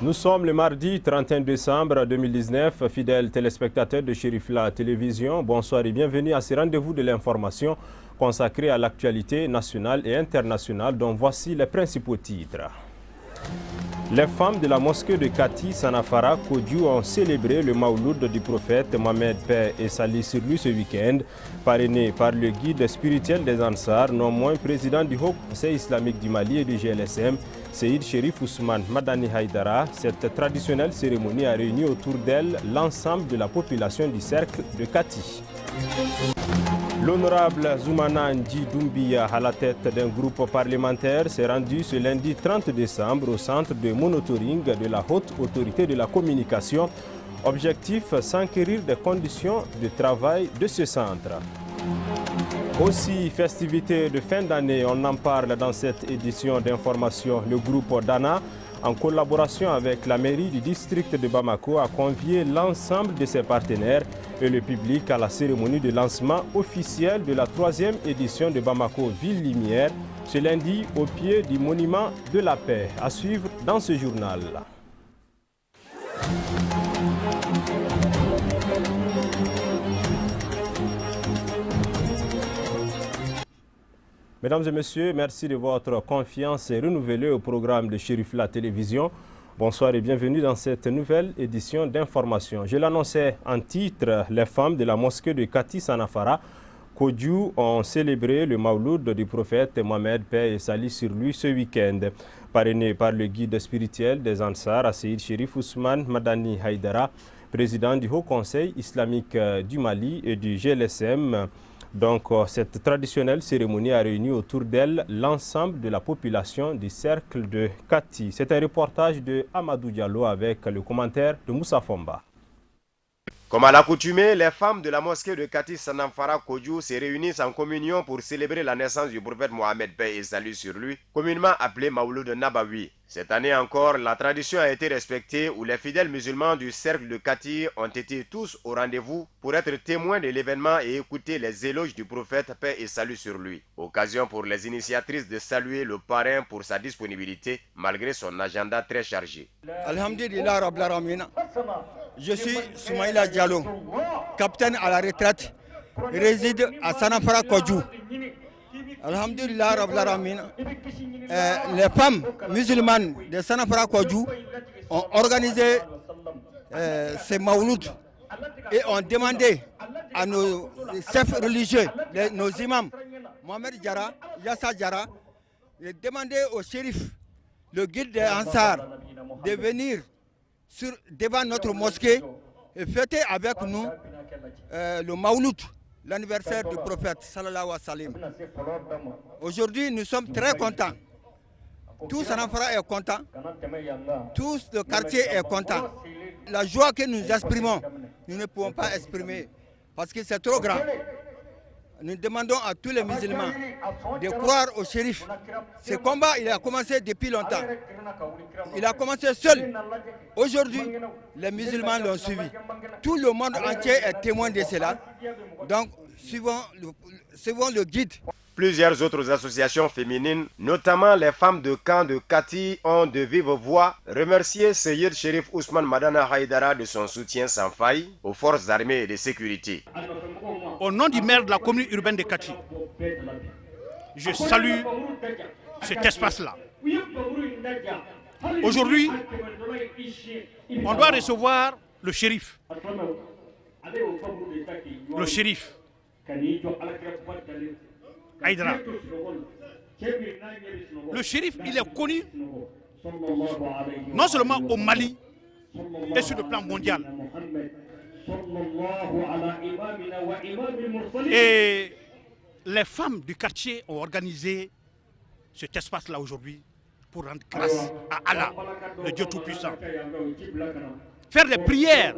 Nous sommes le mardi 31 décembre 2019. Fidèles téléspectateurs de Chérifla Télévision, bonsoir et bienvenue à ce rendez-vous de l'information consacré à l'actualité nationale et internationale dont voici les principaux titres. Les femmes de la mosquée de Kati, Sanafara, Kodjou ont célébré le Mawloud du prophète Mohamed, paix et salut sur lui ce week-end, parrainé par le guide spirituel des Ansar, non moins président du Haut Conseil islamique du Mali et du GLSM, Seyid Cherif Ousmane Madani Haïdara. Cette traditionnelle cérémonie a réuni autour d'elle l'ensemble de la population du cercle de Kati. L'honorable Zoumana Ndji Doumbia, à la tête d'un groupe parlementaire, s'est rendu ce lundi 30 décembre au centre de monitoring de la Haute Autorité de la Communication. Objectif, s'enquérir des conditions de travail de ce centre. Aussi, festivités de fin d'année, on en parle dans cette édition d'information. Le groupe Dana, en collaboration avec la mairie du district de Bamako, a convié l'ensemble de ses partenaires et le public à la cérémonie de lancement officiel de la 3e édition de Bamako Ville Lumière, ce lundi au pied du monument de la paix. À suivre dans ce journal. Mesdames et messieurs, merci de votre confiance renouvelée au programme de Chérifla Télévision. Bonsoir et bienvenue dans cette nouvelle édition d'information. Je l'annonçais en titre, les femmes de la mosquée de Kati Sanafara, Kodjou, ont célébré le Mawloud du prophète Mohamed, paix et salut sur lui ce week-end. Parrainé par le guide spirituel des Ansar, Seyid Cherif Ousmane Madani Haïdara, président du Haut Conseil islamique du Mali et du GLSM. Donc, cette traditionnelle cérémonie a réuni autour d'elle l'ensemble de la population du cercle de Kati. C'est un reportage de Amadou Diallo avec le commentaire de Moussa Fomba. Comme à l'accoutumée, les femmes de la mosquée de Kati Sanamfara Kodjou se réunissent en communion pour célébrer la naissance du prophète Mohamed, paix et salut sur lui, communément appelé Mawloud Nabawi. Cette année encore, la tradition a été respectée où les fidèles musulmans du cercle de Kati ont été tous au rendez-vous pour être témoins de l'événement et écouter les éloges du prophète, paix et salut sur lui. Occasion pour les initiatrices de saluer le parrain pour sa disponibilité malgré son agenda très chargé. Alhamdulillah Rabbil Alamin. Je suis Soumaïla Diallo, capitaine à la retraite, réside à Sanafara Kodjou. Alhamdulillah Rabbil Alamin. Les femmes musulmanes de Sanafara Kodjou ont organisé ces mawlouds et ont demandé à nos chefs religieux, nos imams, Mohamed Diara, Yassa Diara, de demander au shérif, le guide des Ansar, de venir devant notre mosquée et fêter avec nous le Mawloud, l'anniversaire du prophète sallallahu alayhi wa sallam. Aujourd'hui, nous sommes très contents. Tout Sanafara est content. Tout le quartier est content. La joie que nous exprimons, nous ne pouvons pas exprimer parce que c'est trop grand. Nous demandons à tous les musulmans de croire au shérif. Ce combat, il a commencé depuis longtemps. Il a commencé seul. Aujourd'hui, les musulmans l'ont suivi. Tout le monde entier est témoin de cela. Donc, suivons le guide. Plusieurs autres associations féminines, notamment les femmes de camp de Kati, ont de vive voix remercié Seyid Cherif Ousmane Madana Haïdara de son soutien sans faille aux forces armées et de sécurité. Au nom du maire de la commune urbaine de Kati, je salue cet espace-là. Aujourd'hui, on doit recevoir le shérif. Le shérif Haïdara. Le shérif, il est connu non seulement au Mali, et sur le plan mondial. Et les femmes du quartier ont organisé cet espace-là aujourd'hui pour rendre grâce à Allah, le Dieu Tout-Puissant. Faire des prières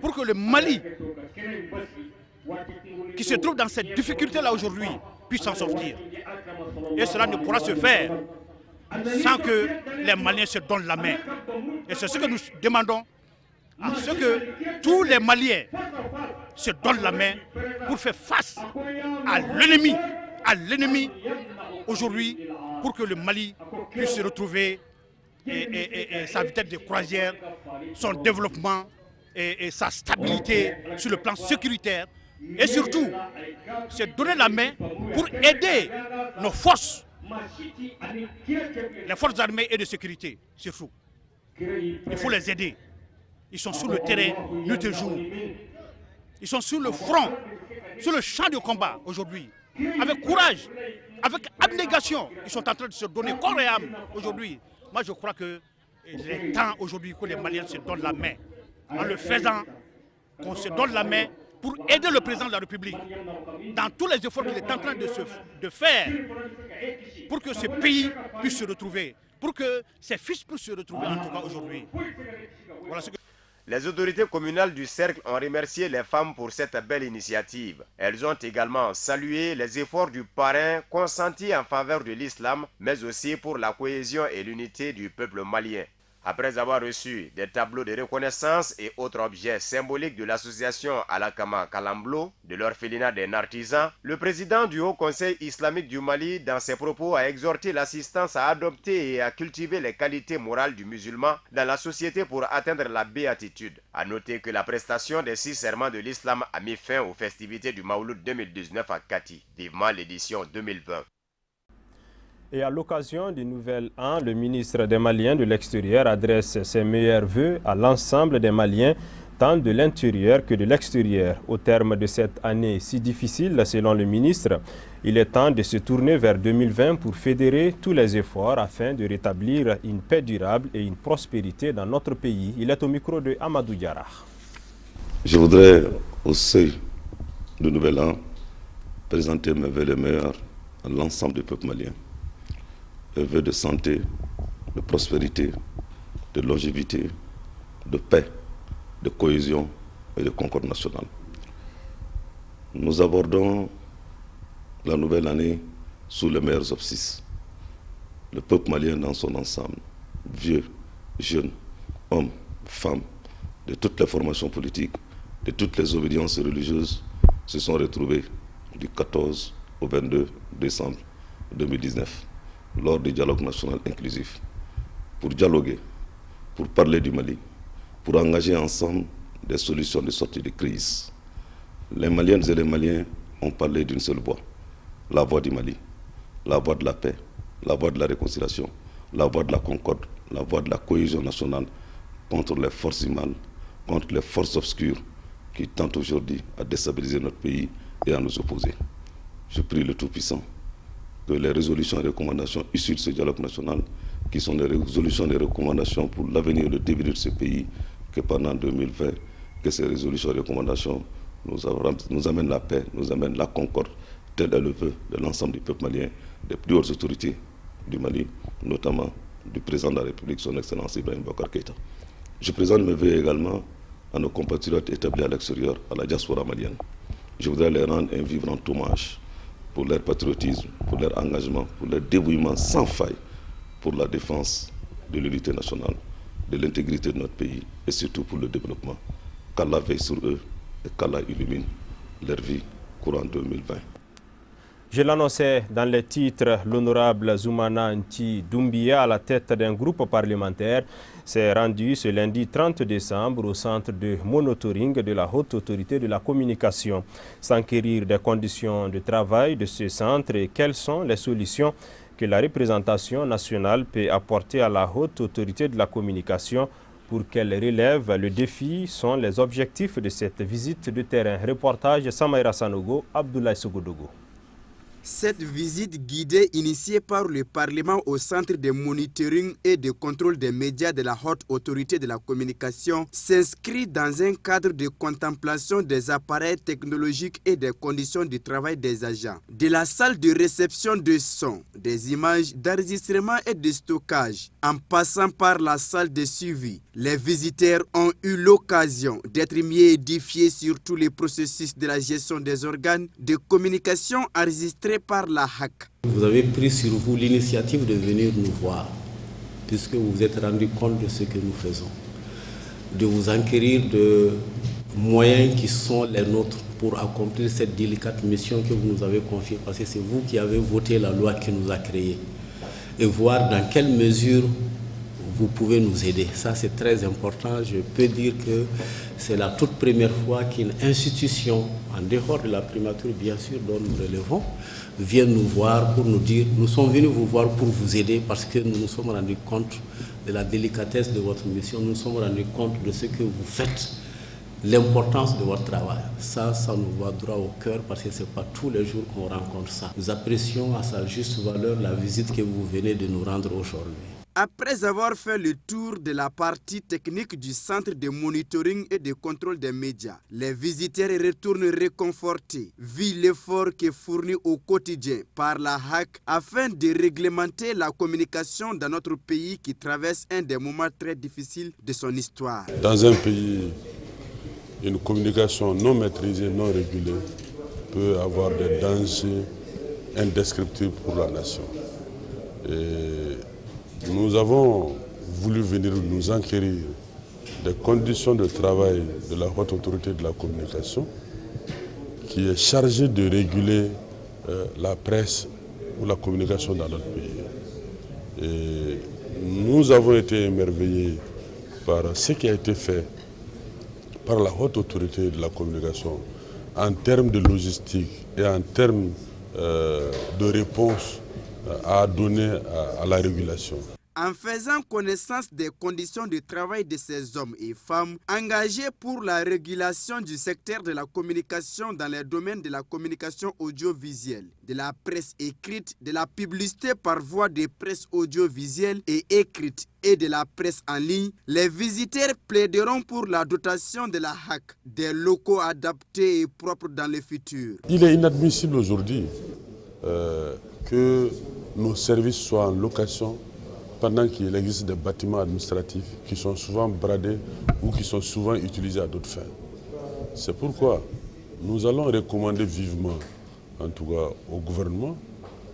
pour que le Mali, qui se trouve dans cette difficulté-là aujourd'hui, puisse s'en sortir. Et cela ne pourra se faire sans que les Maliens se donnent la main. Et c'est ce que nous demandons, à ce que tous les Maliens se donnent la main pour faire face à l'ennemi aujourd'hui, pour que le Mali puisse se retrouver sa vitesse de croisière, son développement et sa stabilité sur le plan sécuritaire. Et surtout, c'est donner la main pour aider nos forces, les forces armées et de sécurité, surtout. Il faut les aider. Ils sont sur le terrain, nuit et jour. Ils sont sur le front, sur le champ de combat aujourd'hui. Avec courage, avec abnégation, ils sont en train de se donner corps et âme aujourd'hui. Moi, je crois que il est temps aujourd'hui que les Maliens se donnent la main. En le faisant, qu'on se donne la main pour aider le président de la République dans tous les efforts qu'il est en train de faire pour que ce pays puisse se retrouver, pour que ses fils puissent se retrouver en tout cas aujourd'hui. Voilà ce que... Les autorités communales du Cercle ont remercié les femmes pour cette belle initiative. Elles ont également salué les efforts du parrain consentis en faveur de l'islam, mais aussi pour la cohésion et l'unité du peuple malien. Après avoir reçu des tableaux de reconnaissance et autres objets symboliques de l'association Alakama Kalamblo, de l'orphelinat des artisans, le président du Haut Conseil islamique du Mali, dans ses propos, a exhorté l'assistance à adopter et à cultiver les qualités morales du musulman dans la société pour atteindre la béatitude. A noter que la prestation des 6 serments de l'islam a mis fin aux festivités du Maouloud 2019 à Kati, vivement l'édition 2020. Et à l'occasion du nouvel an, le ministre des Maliens de l'extérieur adresse ses meilleurs vœux à l'ensemble des Maliens, tant de l'intérieur que de l'extérieur. Au terme de cette année si difficile, selon le ministre, il est temps de se tourner vers 2020 pour fédérer tous les efforts afin de rétablir une paix durable et une prospérité dans notre pays. Il est au micro de Amadou Diarra. Je voudrais, au seuil du nouvel an, présenter mes vœux les meilleurs à l'ensemble du peuple malien. Un vœu de santé, de prospérité, de longévité, de paix, de cohésion et de concorde nationale. Nous abordons la nouvelle année sous les meilleurs auspices. Le peuple malien dans son ensemble, vieux, jeunes, hommes, femmes, de toutes les formations politiques, de toutes les obédiences religieuses, se sont retrouvés du 14 au 22 décembre 2019. Lors du dialogue national inclusif, pour dialoguer, pour parler du Mali, pour engager ensemble des solutions de sortie de crise. Les Maliennes et les Maliens ont parlé d'une seule voix, la voix du Mali, la voix de la paix, la voix de la réconciliation, la voix de la concorde, la voix de la cohésion nationale contre les forces du mal, contre les forces obscures qui tentent aujourd'hui à déstabiliser notre pays et à nous opposer. Je prie le Tout-Puissant que les résolutions et recommandations issues de ce dialogue national, qui sont des résolutions et recommandations pour l'avenir et le devenir de ce pays, que pendant 2020, que ces résolutions et recommandations nous amènent la paix, nous amènent la concorde, tel est le vœu de l'ensemble du peuple malien, des plus hautes autorités du Mali, notamment du président de la République, son Excellence Ibrahim Boubacar Keïta. Je présente mes vœux également à nos compatriotes établis à l'extérieur, à la diaspora malienne. Je voudrais leur rendre un vibrant hommage pour leur patriotisme, pour leur engagement, pour leur dévouement sans faille pour la défense de l'unité nationale, de l'intégrité de notre pays et surtout pour le développement. Qu'Allah veille sur eux et qu'Allah illumine leur vie courant 2020. Je l'annonçais dans les titres, l'honorable Zoumana Nti Doumbia, à la tête d'un groupe parlementaire, s'est rendu ce lundi 30 décembre au centre de monitoring de la Haute Autorité de la Communication. S'enquérir des conditions de travail de ce centre et quelles sont les solutions que la représentation nationale peut apporter à la Haute Autorité de la Communication pour qu'elle relève le défi sont les objectifs de cette visite de terrain. Reportage Samaïra Sanogo, Abdoulaye Sogodogo. Cette visite guidée initiée par le Parlement au Centre de monitoring et de contrôle des médias de la Haute Autorité de la Communication s'inscrit dans un cadre de contemplation des appareils technologiques et des conditions de travail des agents. De la salle de réception de son, des images d'enregistrement et de stockage, en passant par la salle de suivi, les visiteurs ont eu l'occasion d'être mieux édifiés sur tous les processus de la gestion des organes de communication enregistrés par la HAC. Vous avez pris sur vous l'initiative de venir nous voir, puisque vous vous êtes rendu compte de ce que nous faisons, de vous enquérir de moyens qui sont les nôtres pour accomplir cette délicate mission que vous nous avez confiée, parce que c'est vous qui avez voté la loi qui nous a créés, et voir dans quelle mesure vous pouvez nous aider. Ça, c'est très important. Je peux dire que c'est la toute première fois qu'une institution, en dehors de la primature, bien sûr, dont nous relevons, vient nous voir pour nous dire, nous sommes venus vous voir pour vous aider parce que nous nous sommes rendus compte de la délicatesse de votre mission, nous nous sommes rendus compte de ce que vous faites, l'importance de votre travail. Ça nous va droit au cœur parce que ce n'est pas tous les jours qu'on rencontre ça. Nous apprécions à sa juste valeur la visite que vous venez de nous rendre aujourd'hui. Après avoir fait le tour de la partie technique du centre de monitoring et de contrôle des médias, les visiteurs retournent réconfortés, vu l'effort qui est fourni au quotidien par la HAC afin de réglementer la communication dans notre pays qui traverse un des moments très difficiles de son histoire. Dans un pays, une communication non maîtrisée, non régulée peut avoir des dangers indescriptibles pour la nation. Et nous avons voulu venir nous enquérir des conditions de travail de la haute autorité de la communication qui est chargée de réguler la presse ou la communication dans notre pays. Et nous avons été émerveillés par ce qui a été fait par la haute autorité de la communication en termes de logistique et en termes de réponse à donner à la régulation. En faisant connaissance des conditions de travail de ces hommes et femmes engagés pour la régulation du secteur de la communication dans les domaines de la communication audiovisuelle, de la presse écrite, de la publicité par voie de presse audiovisuelle et écrite et de la presse en ligne, les visiteurs plaideront pour la dotation de la HAC des locaux adaptés et propres dans le futur. Il est inadmissible aujourd'hui que nos services soient en location pendant qu'il existe des bâtiments administratifs qui sont souvent bradés ou qui sont souvent utilisés à d'autres fins. C'est pourquoi nous allons recommander vivement, en tout cas au gouvernement,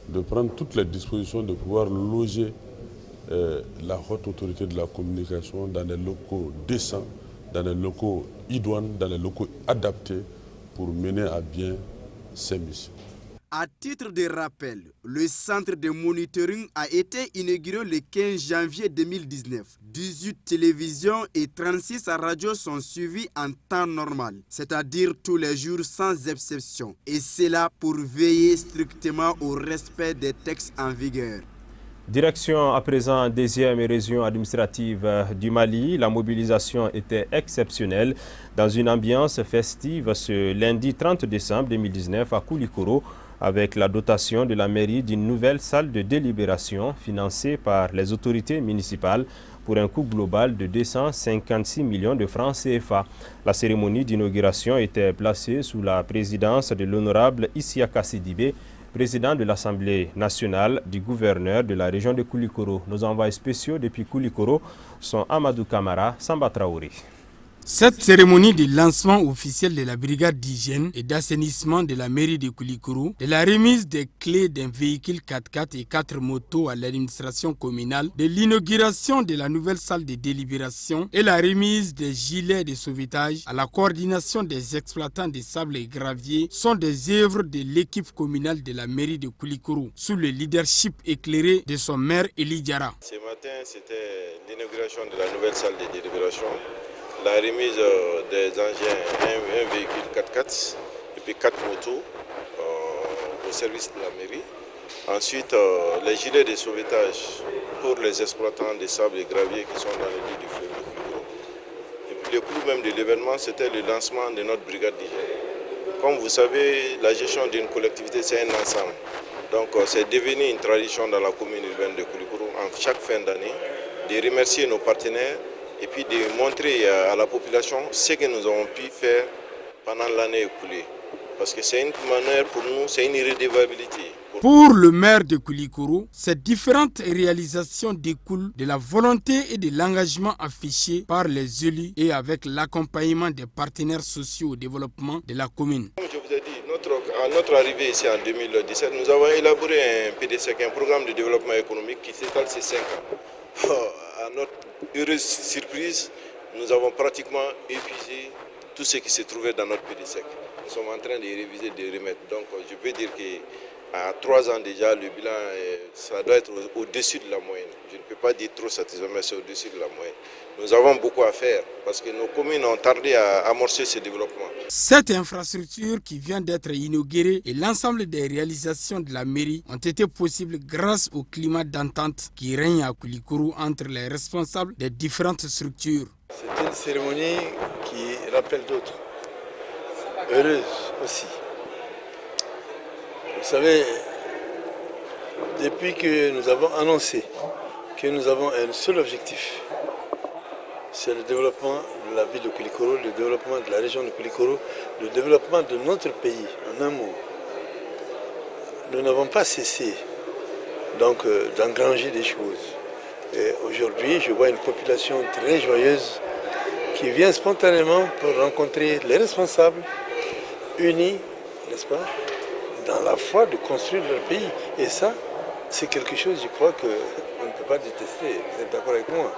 de prendre toutes les dispositions de pouvoir loger la haute autorité de la communication dans des locaux décents, dans des locaux idoines, dans des locaux adaptés pour mener à bien ces missions. À titre de rappel, le centre de monitoring a été inauguré le 15 janvier 2019. 18 télévisions et 36 radios sont suivies en temps normal, c'est-à-dire tous les jours sans exception. Et c'est là pour veiller strictement au respect des textes en vigueur. Direction à présent deuxième région administrative du Mali. La mobilisation était exceptionnelle dans une ambiance festive ce lundi 30 décembre 2019 à Koulikoro, avec la dotation de la mairie d'une nouvelle salle de délibération financée par les autorités municipales pour un coût global de 256 millions de francs CFA. La cérémonie d'inauguration était placée sous la présidence de l'honorable Isiaka Sidibé, président de l'Assemblée nationale, du gouverneur de la région de Koulikoro. Nos envoyés spéciaux depuis Koulikoro sont Amadou Kamara, Samba Traoré. Cette cérémonie de lancement officiel de la brigade d'hygiène et d'assainissement de la mairie de Koulikoro, de la remise des clés d'un véhicule 4x4 et 4 motos à l'administration communale, de l'inauguration de la nouvelle salle de délibération et la remise des gilets de sauvetage à la coordination des exploitants de sable et gravier sont des œuvres de l'équipe communale de la mairie de Koulikoro, sous le leadership éclairé de son maire Eli Diara. Ce matin, c'était l'inauguration de la nouvelle salle de délibération, la remise des engins, un véhicule 4x4 et puis 4 motos au service de la mairie. Ensuite, les gilets de sauvetage pour les exploitants des sables et graviers qui sont dans les lits du fleuve de Koulikoro. Et puis le clou même de l'événement, c'était le lancement de notre brigade d'hygiène. Comme vous savez, la gestion d'une collectivité, c'est un ensemble. Donc c'est devenu une tradition dans la commune urbaine de Koulikoro, en chaque fin d'année, de remercier nos partenaires et puis de montrer à la population ce que nous avons pu faire pendant l'année écoulée. Parce que c'est une manière pour nous, c'est une irrédevabilité. Pour le maire de Koulikoro, ces différentes réalisations découlent de la volonté et de l'engagement affiché par les élus et avec l'accompagnement des partenaires sociaux au développement de la commune. Comme je vous ai dit, à notre arrivée ici en 2017, nous avons élaboré un PDC, un programme de développement économique qui s'étale sur 5 ans. À notre heureuse surprise, nous avons pratiquement épuisé tout ce qui se trouvait dans notre PDC. Nous sommes en train de réviser, de remettre. Donc je peux dire que À 3 ans déjà, le bilan, ça doit être au-dessus de la moyenne. Je ne peux pas dire trop satisfait, mais c'est au-dessus de la moyenne. Nous avons beaucoup à faire parce que nos communes ont tardé à amorcer ce développement. Cette infrastructure qui vient d'être inaugurée et l'ensemble des réalisations de la mairie ont été possibles grâce au climat d'entente qui règne à Koulikoro entre les responsables des différentes structures. C'est une cérémonie qui rappelle d'autres, heureuse aussi. Vous savez, depuis que nous avons annoncé que nous avons un seul objectif, c'est le développement de la ville de Koulikoro, le développement de la région de Koulikoro, le développement de notre pays, en un mot. Nous n'avons pas cessé d'engranger des choses. Et aujourd'hui, je vois une population très joyeuse qui vient spontanément pour rencontrer les responsables unis, n'est-ce pas, dans la foi de construire leur pays. Et ça, c'est quelque chose, je crois, qu'on ne peut pas détester. Vous êtes d'accord avec moi?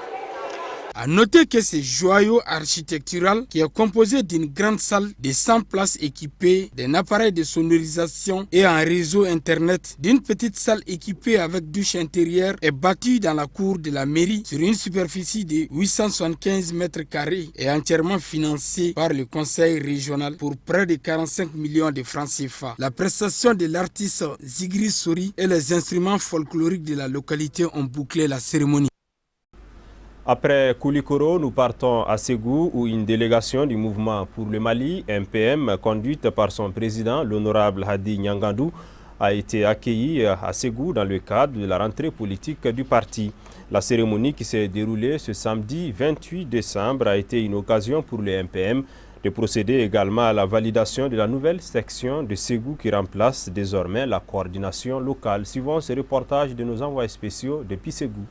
À noter que ce joyau architectural qui est composé d'une grande salle de 100 places équipées d'un appareil de sonorisation et un réseau internet, d'une petite salle équipée avec douche intérieure est bâti dans la cour de la mairie sur une superficie de 875 mètres carrés et entièrement financé par le conseil régional pour près de 45 millions de francs CFA. La prestation de l'artiste Zigri Sori et les instruments folkloriques de la localité ont bouclé la cérémonie. Après Koulikoro, nous partons à Ségou où une délégation du mouvement pour le Mali, MPM, conduite par son président, l'honorable Hadi Nyangandou, a été accueillie à Ségou dans le cadre de la rentrée politique du parti. La cérémonie qui s'est déroulée ce samedi 28 décembre a été une occasion pour le MPM de procéder également à la validation de la nouvelle section de Ségou qui remplace désormais la coordination locale. Suivons ce reportage de nos envoyés spéciaux depuis Ségou.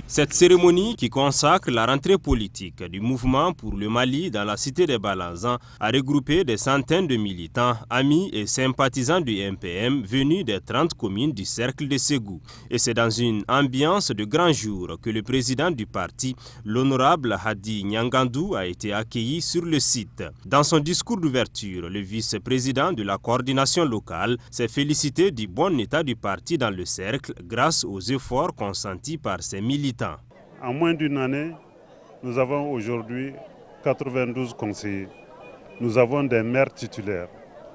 Cette cérémonie qui consacre la rentrée politique du mouvement pour le Mali dans la cité des Balanzans a regroupé des centaines de militants, amis et sympathisants du MPM venus des 30 communes du cercle de Ségou. Et c'est dans une ambiance de grand jour que le président du parti, l'honorable Hadi Nyangandou, a été accueilli sur le site. Dans son discours d'ouverture, le vice-président de la coordination locale s'est félicité du bon état du parti dans le cercle grâce aux efforts consentis par ses militants. En moins d'une année, nous avons aujourd'hui 92 conseillers. Nous avons des maires titulaires,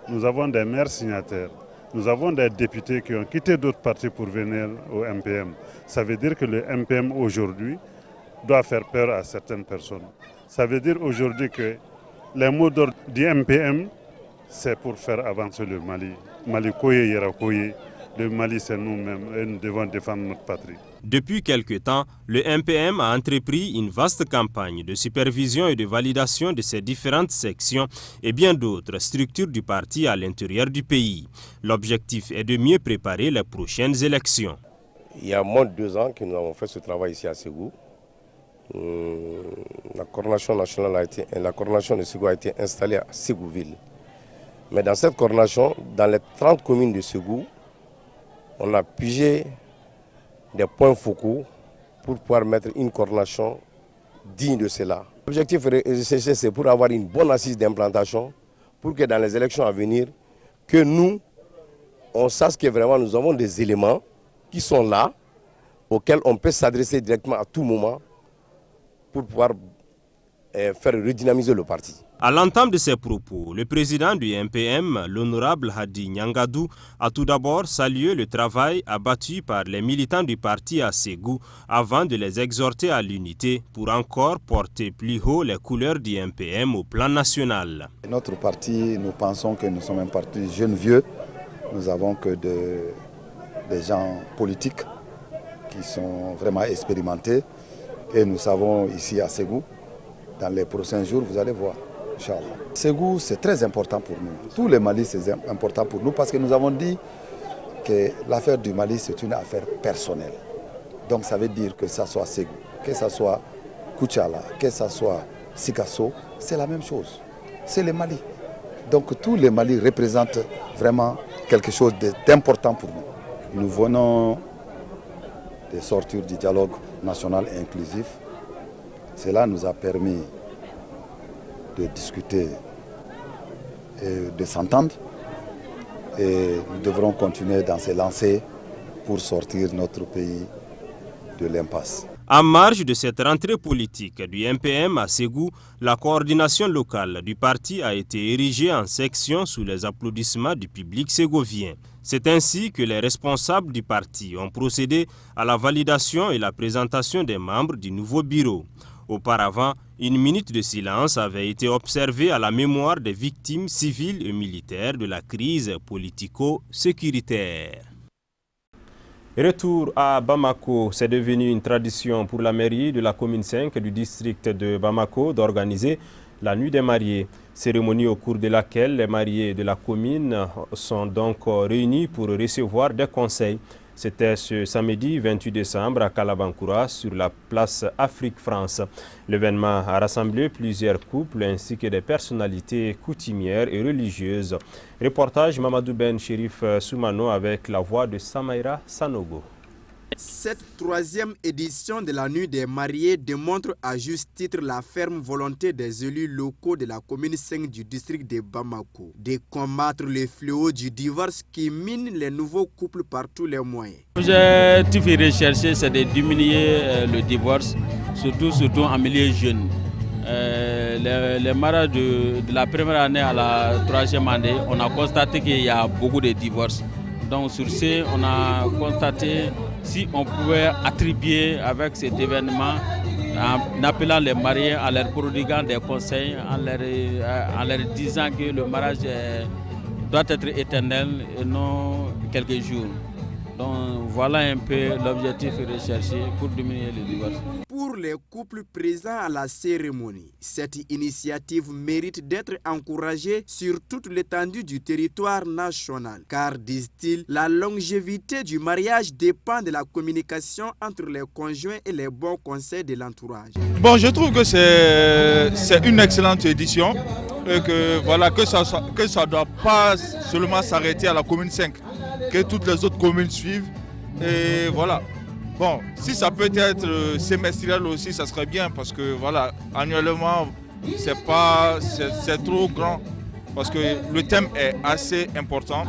nous avons des maires signataires, nous avons des députés qui ont quitté d'autres partis pour venir au MPM. Ça veut dire que le MPM aujourd'hui doit faire peur à certaines personnes. Ça veut dire aujourd'hui que les mots d'ordre du MPM, c'est pour faire avancer le Mali. Mali Koye Yera Koye. Le Mali, c'est nous-mêmes et nous devons défendre notre patrie. Depuis quelque temps, le MPM a entrepris une vaste campagne de supervision et de validation de ces différentes sections et bien d'autres structures du parti à l'intérieur du pays. L'objectif est de mieux préparer les prochaines élections. Il y a moins de 2 ans que nous avons fait ce travail ici à Ségou. La coordination nationale la coordination de Ségou a été installée à Ségouville. Mais dans cette coordination, dans les 30 communes de Ségou, on a pigé des points focaux pour pouvoir mettre une coordination digne de cela. L'objectif recherché, c'est pour avoir une bonne assise d'implantation, pour que dans les élections à venir, que nous, on sache que vraiment nous avons des éléments qui sont là, auxquels on peut s'adresser directement à tout moment pour pouvoir faire redynamiser le parti. À l'entame de ses propos, le président du MPM, l'honorable Hadi Nyangandou, a tout d'abord salué le travail abattu par les militants du parti à Ségou avant de les exhorter à l'unité pour encore porter plus haut les couleurs du MPM au plan national. Notre parti, nous pensons que nous sommes un parti jeune vieux. Nous avons que des gens politiques qui sont vraiment expérimentés et nous savons ici à Ségou, dans les prochains jours, vous allez voir. Ségou, c'est très important pour nous. Tout le Mali, c'est important pour nous parce que nous avons dit que l'affaire du Mali, c'est une affaire personnelle. Donc ça veut dire que ça soit Ségou, que ça soit Koutiala, que ça soit Sikasso, c'est la même chose. C'est le Mali. Donc tout le Mali représente vraiment quelque chose d'important pour nous. Nous venons de sortir du dialogue national et inclusif. Cela nous a permis de discuter et de s'entendre et nous devrons continuer dans ces lancées pour sortir notre pays de l'impasse. En marge de cette rentrée politique du MPM à Ségou, la coordination locale du parti a été érigée en section sous les applaudissements du public ségovien. C'est ainsi que les responsables du parti ont procédé à la validation et la présentation des membres du nouveau bureau. Auparavant, une minute de silence avait été observée à la mémoire des victimes civiles et militaires de la crise politico-sécuritaire. Retour à Bamako, c'est devenu une tradition pour la mairie de la commune 5 du district de Bamako d'organiser la nuit des mariés. Cérémonie au cours de laquelle les mariés de la commune sont donc réunis pour recevoir des conseils. C'était ce samedi 28 décembre à Kalabankoura sur la place Afrique-France. L'événement a rassemblé plusieurs couples ainsi que des personnalités coutumières et religieuses. Reportage Mamadou Ben Chérif Soumano avec la voix de Samaïra Sanogo. Cette troisième édition de la Nuit des mariés démontre à juste titre la ferme volonté des élus locaux de la commune 5 du district de Bamako de combattre le fléau du divorce qui mine les nouveaux couples par tous les moyens. L'objectif recherché, c'est de diminuer le divorce, surtout en milieu jeune. Les mariages de la première année à la troisième année, on a constaté qu'il y a beaucoup de divorces. Donc sur ce, on a constaté si on pouvait attribuer avec cet événement en appelant les mariés, en leur prodiguant des conseils, en leur disant que le mariage doit être éternel et non quelques jours. Donc voilà un peu l'objectif recherché pour diminuer le divorce. Pour les couples présents à la cérémonie, cette initiative mérite d'être encouragée sur toute l'étendue du territoire national. Car, disent-ils, la longévité du mariage dépend de la communication entre les conjoints et les bons conseils de l'entourage. Bon, je trouve que c'est une excellente édition et que voilà que ça ne doit pas seulement s'arrêter à la commune 5. Que toutes les autres communes suivent et voilà. Bon, si ça peut être semestriel aussi, ça serait bien parce que voilà, annuellement, c'est trop grand parce que le thème est assez important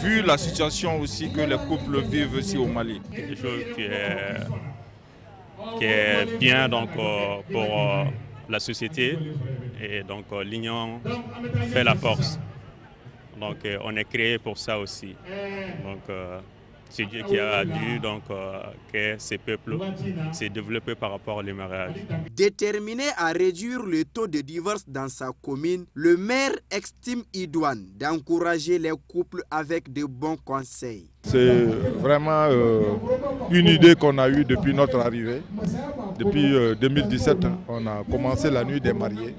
vu la situation aussi que les couples vivent aussi au Mali. Quelque chose qui est bien donc pour la société et donc l'union fait la force. Donc on est créé pour ça aussi. Donc c'est Dieu qui a dû donc que ces peuples se développent par rapport au mariage. Déterminé à réduire le taux de divorce dans sa commune, le maire estime idoine d'encourager les couples avec de bons conseils. C'est vraiment une idée qu'on a eue depuis notre arrivée. Depuis 2017, on a commencé la nuit des mariés.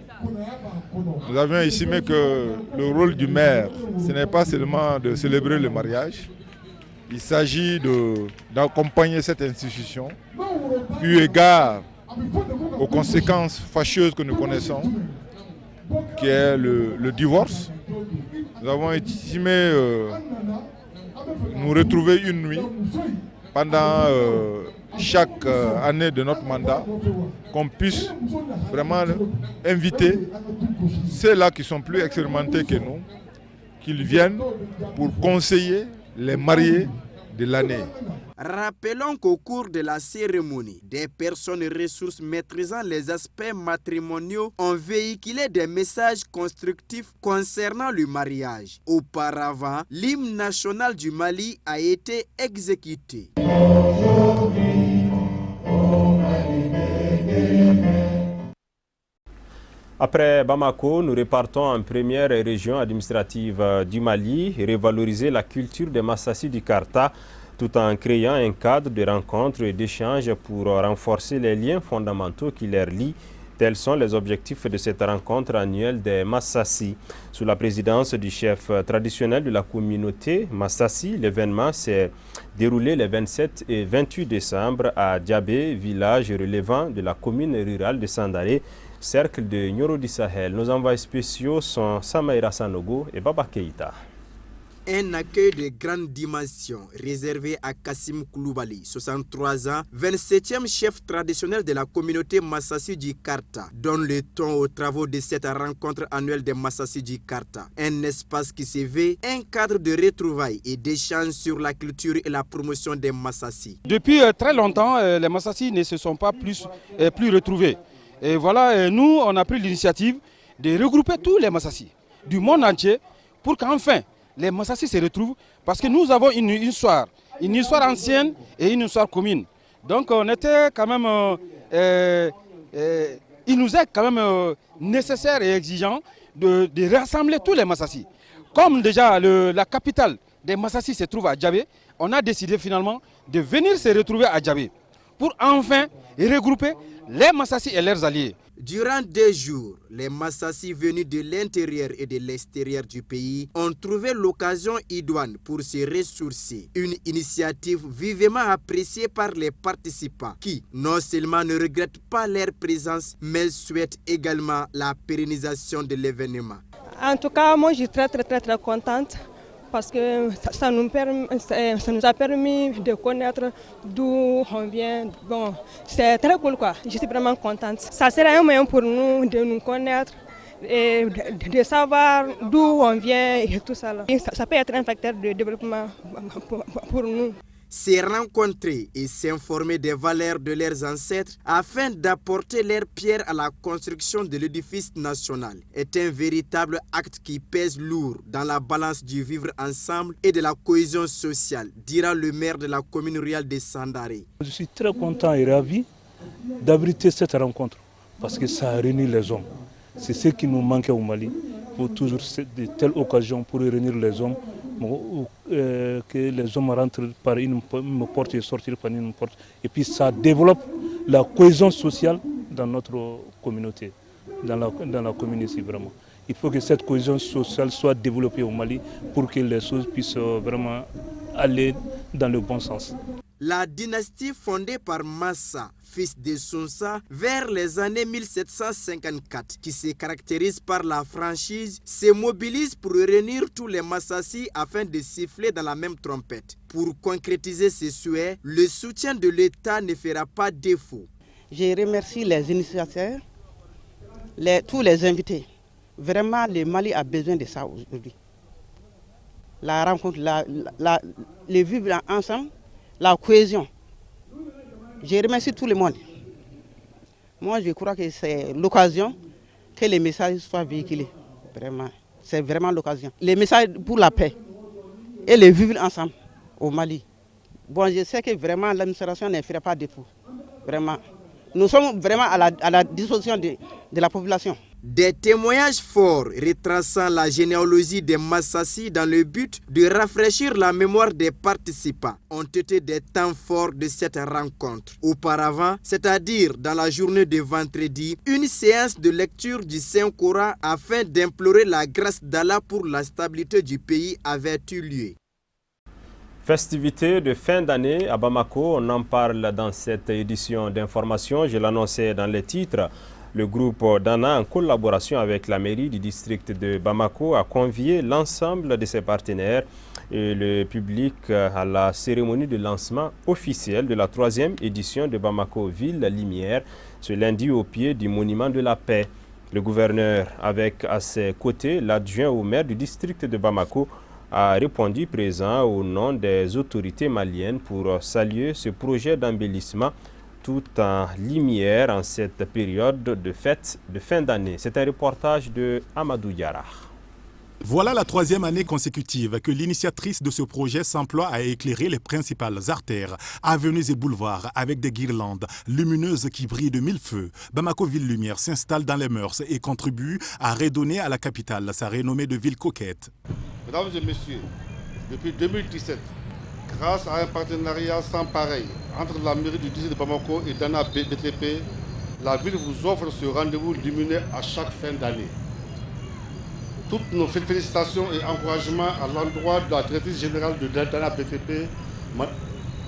Nous avions estimé que le rôle du maire, ce n'est pas seulement de célébrer le mariage. Il s'agit d'accompagner cette institution, eu égard aux conséquences fâcheuses que nous connaissons, qui est le divorce. Nous avons estimé nous retrouver une nuit pendant chaque année de notre mandat, qu'on puisse vraiment inviter ceux-là qui sont plus expérimentés que nous, qu'ils viennent pour conseiller les mariés de l'année. Rappelons qu'au cours de la cérémonie, des personnes ressources maîtrisant les aspects matrimoniaux ont véhiculé des messages constructifs concernant le mariage. Auparavant, l'hymne national du Mali a été exécuté. Après Bamako, nous repartons en première région administrative du Mali et revaloriser la culture des Massassi du Karta tout en créant un cadre de rencontres et d'échanges pour renforcer les liens fondamentaux qui les relient. Tels sont les objectifs de cette rencontre annuelle des Massassi. Sous la présidence du chef traditionnel de la communauté Massassi, l'événement s'est déroulé les 27 et 28 décembre à Diabé, village relevant de la commune rurale de Sandaré, cercle de Nyoro du Sahel. Nos envoyés spéciaux sont Samaïra Sanogo et Baba Keïta. Un accueil de grande dimension réservé à Kassim Koulibaly, 63 ans, 27e chef traditionnel de la communauté Massassi du Karta, donne le ton aux travaux de cette rencontre annuelle des Massassi du Karta. Un espace qui se veut un cadre de retrouvailles et d'échanges sur la culture et la promotion des Massassi. Depuis très longtemps, les Massassi ne se sont pas plus retrouvés. Et voilà, nous, on a pris l'initiative de regrouper tous les Massassi du monde entier pour qu'enfin les Massassi se retrouvent, parce que nous avons une histoire ancienne et une histoire commune. Donc on était quand même, il nous est quand même nécessaire et exigeant de rassembler tous les Massassi. Comme déjà la capitale des Massassi se trouve à Djabé, on a décidé finalement de venir se retrouver à Djabé pour enfin regrouper les Massassi et leurs alliés. Durant 2 jours, les Massassi venus de l'intérieur et de l'extérieur du pays ont trouvé l'occasion idoine pour se ressourcer. Une initiative vivement appréciée par les participants qui non seulement ne regrettent pas leur présence, mais souhaitent également la pérennisation de l'événement. En tout cas, moi je suis très contente, parce que ça nous a permis de connaître d'où on vient. Bon, c'est très cool quoi, je suis vraiment contente. Ça sera un moyen pour nous de nous connaître et de savoir d'où on vient et tout ça. Ça peut être un facteur de développement pour nous. Se rencontrer et s'informer des valeurs de leurs ancêtres afin d'apporter leur pierre à la construction de l'édifice national est un véritable acte qui pèse lourd dans la balance du vivre ensemble et de la cohésion sociale, dira le maire de la commune rurale de Sandaré. Je suis très content et ravi d'abriter cette rencontre parce que ça a réuni les hommes. C'est ce qui nous manquait au Mali. Il faut toujours de telles occasions pour réunir les hommes. Que les hommes rentrent par une porte et sortent par une porte. Et puis ça développe la cohésion sociale dans notre communauté, dans la commune ici vraiment. Il faut que cette cohésion sociale soit développée au Mali pour que les choses puissent vraiment aller dans le bon sens. La dynastie fondée par Massa, fils de Sonsa, vers les années 1754, qui se caractérise par la franchise, se mobilise pour réunir tous les Massassi afin de siffler dans la même trompette. Pour concrétiser ces souhaits, le soutien de l'État ne fera pas défaut. Je remercie les initiateurs, tous les invités. Vraiment, le Mali a besoin de ça aujourd'hui. La rencontre, le vivre ensemble, la cohésion. Je remercie tout le monde. Moi, je crois que c'est l'occasion que les messages soient véhiculés. Vraiment, c'est vraiment l'occasion. Les messages pour la paix et le vivre ensemble au Mali. Bon, je sais que vraiment l'administration ne fera pas défaut. Vraiment. Nous sommes vraiment à la disposition de la population. Des témoignages forts retraçant la généalogie des Massassi dans le but de rafraîchir la mémoire des participants ont été des temps forts de cette rencontre. Auparavant, c'est-à-dire dans la journée de vendredi, une séance de lecture du Saint-Coran afin d'implorer la grâce d'Allah pour la stabilité du pays avait eu lieu. Festivités de fin d'année à Bamako, on en parle dans cette édition d'information. Je l'annonçais dans les titres. Le groupe Dana, en collaboration avec la mairie du district de Bamako, a convié l'ensemble de ses partenaires et le public à la cérémonie de lancement officielle de la 3e édition de Bamako Ville Lumière, ce lundi au pied du monument de la paix. Le gouverneur, avec à ses côtés l'adjoint au maire du district de Bamako, a répondu présent au nom des autorités maliennes pour saluer ce projet d'embellissement tout en lumière en cette période de fête de fin d'année. C'est un reportage de Amadou Diarra. Voilà la 3e année consécutive que l'initiatrice de ce projet s'emploie à éclairer les principales artères, avenues et boulevards avec des guirlandes lumineuses qui brillent de 1000 feux. Bamako Ville Lumière s'installe dans les mœurs et contribue à redonner à la capitale sa renommée de ville coquette. Mesdames et messieurs, depuis 2017, grâce à un partenariat sans pareil entre la mairie du district de Bamako et Dana BTP, la ville vous offre ce rendez-vous lumineux à chaque fin d'année. Toutes nos félicitations et encouragements à l'endroit de la directrice générale de Dana BTP,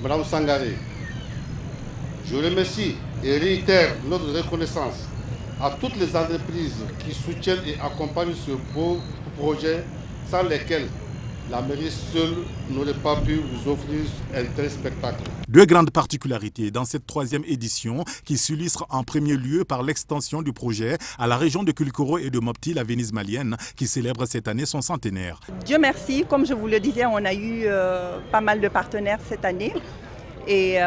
Mme Sangaré. Je remercie et réitère notre reconnaissance à toutes les entreprises qui soutiennent et accompagnent ce beau projet, sans lesquelles La mairie seule n'aurait pas pu vous offrir un tel spectacle. Deux grandes particularités dans cette troisième édition qui s'illustrent en premier lieu par l'extension du projet à la région de Koulikoro et de Mopti, la Venise malienne, qui célèbre cette année son centenaire. Dieu merci, comme je vous le disais, on a eu pas mal de partenaires cette année. Et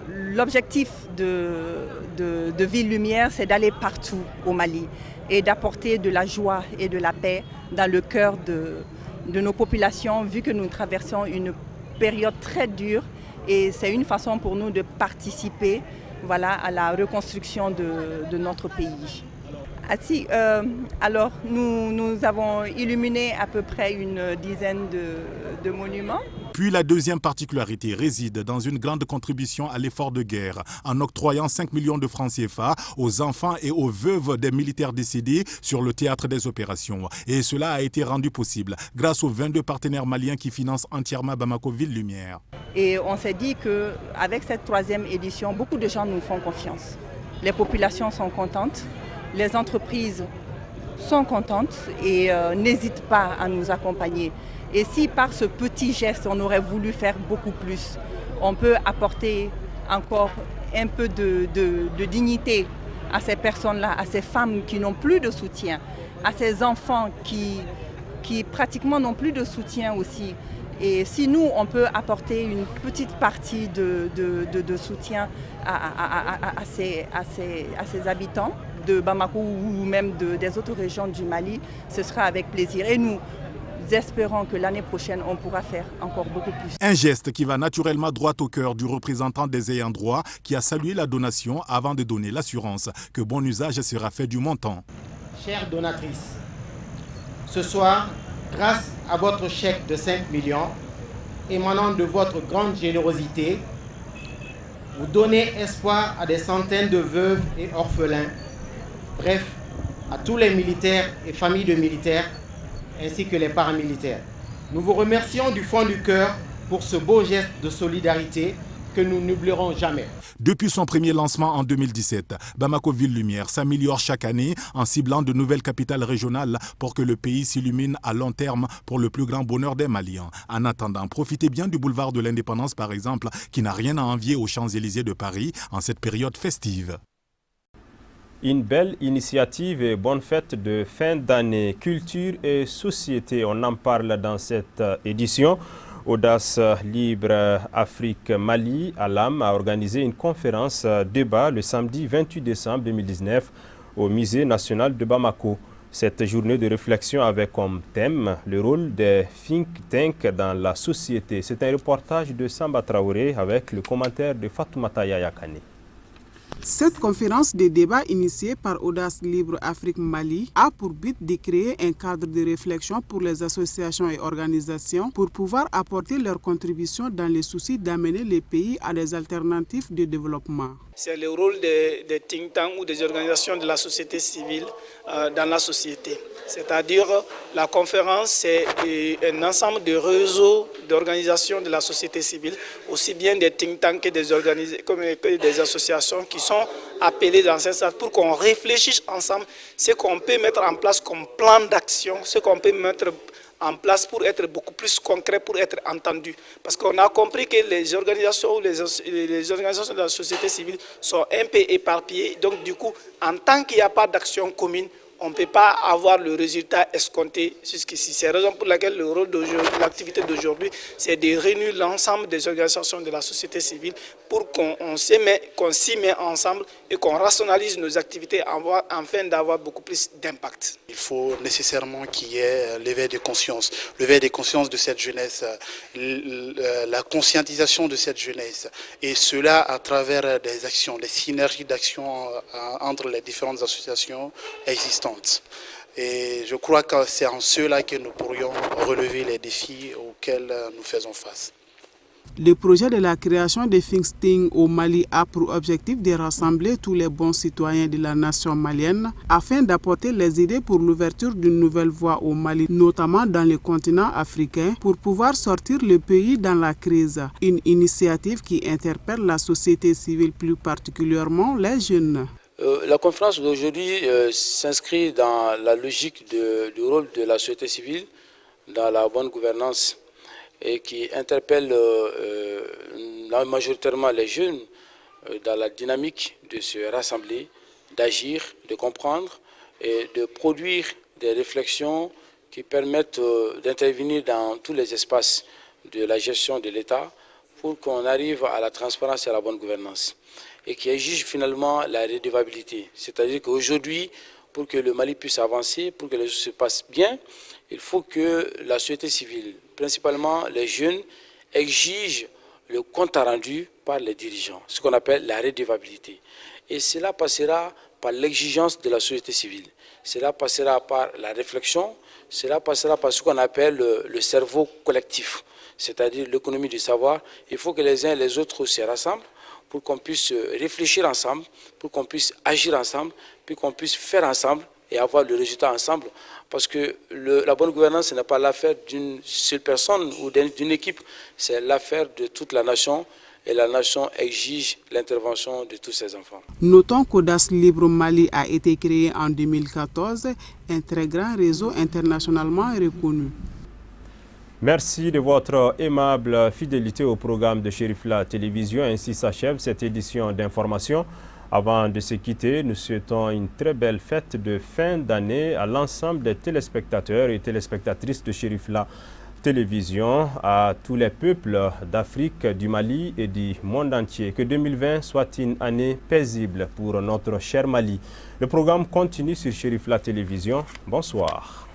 l'objectif de Ville Lumière, c'est d'aller partout au Mali et d'apporter de la joie et de la paix dans le cœur de nos populations, vu que nous traversons une période très dure. Et c'est une façon pour nous de participer, voilà, à la reconstruction de notre pays. Alors, nous avons illuminé à peu près une dizaine de monuments. Puis la deuxième particularité réside dans une grande contribution à l'effort de guerre, en octroyant 5 millions de francs CFA aux enfants et aux veuves des militaires décédés sur le théâtre des opérations. Et cela a été rendu possible grâce aux 22 partenaires maliens qui financent entièrement Bamako Ville Lumière. Et on s'est dit qu'avec cette troisième édition, beaucoup de gens nous font confiance. Les populations sont contentes, les entreprises sont contentes et n'hésitent pas à nous accompagner. Et si par ce petit geste, on aurait voulu faire beaucoup plus, on peut apporter encore un peu de dignité à ces personnes-là, à ces femmes qui n'ont plus de soutien, à ces enfants qui pratiquement n'ont plus de soutien aussi. Et si nous, on peut apporter une petite partie de soutien à ces habitants de Bamako ou même des autres régions du Mali, ce sera avec plaisir. Et nous espérons que l'année prochaine, on pourra faire encore beaucoup plus. Un geste qui va naturellement droit au cœur du représentant des ayants droit qui a salué la donation avant de donner l'assurance que bon usage sera fait du montant. Chère donatrice, ce soir, grâce à votre chèque de 5 millions, émanant de votre grande générosité, vous donnez espoir à des centaines de veuves et orphelins, bref, à tous les militaires et familles de militaires, ainsi que les paramilitaires. Nous vous remercions du fond du cœur pour ce beau geste de solidarité que nous n'oublierons jamais. Depuis son premier lancement en 2017, Bamako Ville Lumière s'améliore chaque année en ciblant de nouvelles capitales régionales pour que le pays s'illumine à long terme pour le plus grand bonheur des Maliens. En attendant, profitez bien du boulevard de l'Indépendance par exemple, qui n'a rien à envier aux Champs-Élysées de Paris en cette période festive. Une belle initiative et bonne fête de fin d'année. Culture et société, on en parle dans cette édition. Audace Libre Afrique Mali, ALAM, a organisé une conférence débat le samedi 28 décembre 2019 au Musée national de Bamako. Cette journée de réflexion avait comme thème le rôle des think tanks dans la société. C'est un reportage de Samba Traoré avec le commentaire de Fatoumata Yayakane. Cette conférence de débat initiée par Audace Libre Afrique Mali a pour but de créer un cadre de réflexion pour les associations et organisations pour pouvoir apporter leur contribution dans le souci d'amener les pays à des alternatives de développement. C'est le rôle des think tanks ou des organisations de la société civile dans la société. C'est-à-dire la conférence, c'est un ensemble de réseaux d'organisations de la société civile, aussi bien des think tanks que des associations qui sont appelées dans ce sens pour qu'on réfléchisse ensemble ce qu'on peut mettre en place comme plan d'action, ce qu'on peut mettre en place pour être beaucoup plus concret, pour être entendu. Parce qu'on a compris que les organisations de la société civile sont un peu éparpillées. Donc du coup, en tant qu'il n'y a pas d'action commune, on ne peut pas avoir le résultat escompté jusqu'ici. C'est la raison pour laquelle le rôle d'aujourd'hui, l'activité d'aujourd'hui, c'est de réunir l'ensemble des organisations de la société civile pour qu'on s'y met ensemble et qu'on rationalise nos activités afin d'avoir beaucoup plus d'impact. Il faut nécessairement qu'il y ait l'éveil de conscience de cette jeunesse, la conscientisation de cette jeunesse, et cela à travers des actions, des synergies d'action entre les différentes associations existantes. Et je crois que c'est en cela que nous pourrions relever les défis auxquels nous faisons face. Le projet de la création des think tanks au Mali a pour objectif de rassembler tous les bons citoyens de la nation malienne afin d'apporter les idées pour l'ouverture d'une nouvelle voie au Mali, notamment dans le continent africain, pour pouvoir sortir le pays dans la crise. Une initiative qui interpelle la société civile, plus particulièrement les jeunes. La conférence d'aujourd'hui s'inscrit dans la logique du rôle de la société civile dans la bonne gouvernance et qui interpelle majoritairement les jeunes dans la dynamique de se rassembler, d'agir, de comprendre et de produire des réflexions qui permettent d'intervenir dans tous les espaces de la gestion de l'État pour qu'on arrive à la transparence et à la bonne gouvernance et qui exige finalement la redevabilité. C'est-à-dire qu'aujourd'hui, pour que le Mali puisse avancer, pour que les choses se passent bien, il faut que la société civile, principalement les jeunes, exigent le compte rendu par les dirigeants, ce qu'on appelle la redevabilité. Et cela passera par l'exigence de la société civile. Cela passera par la réflexion, cela passera par ce qu'on appelle le cerveau collectif, c'est-à-dire l'économie du savoir. Il faut que les uns et les autres se rassemblent pour qu'on puisse réfléchir ensemble, pour qu'on puisse agir ensemble, puis qu'on puisse faire ensemble et avoir le résultat ensemble. Parce que la bonne gouvernance, ce n'est pas l'affaire d'une seule personne ou d'une équipe, c'est l'affaire de toute la nation. Et la nation exige l'intervention de tous ses enfants. Notons qu'Audace Libre Mali a été créé en 2014, un très grand réseau internationalement reconnu. Merci de votre aimable fidélité au programme de Chérifla Télévision. Ainsi s'achève cette édition d'information. Avant de se quitter, nous souhaitons une très belle fête de fin d'année à l'ensemble des téléspectateurs et téléspectatrices de Chérifla Télévision, à tous les peuples d'Afrique, du Mali et du monde entier. Que 2020 soit une année paisible pour notre cher Mali. Le programme continue sur Chérifla Télévision. Bonsoir.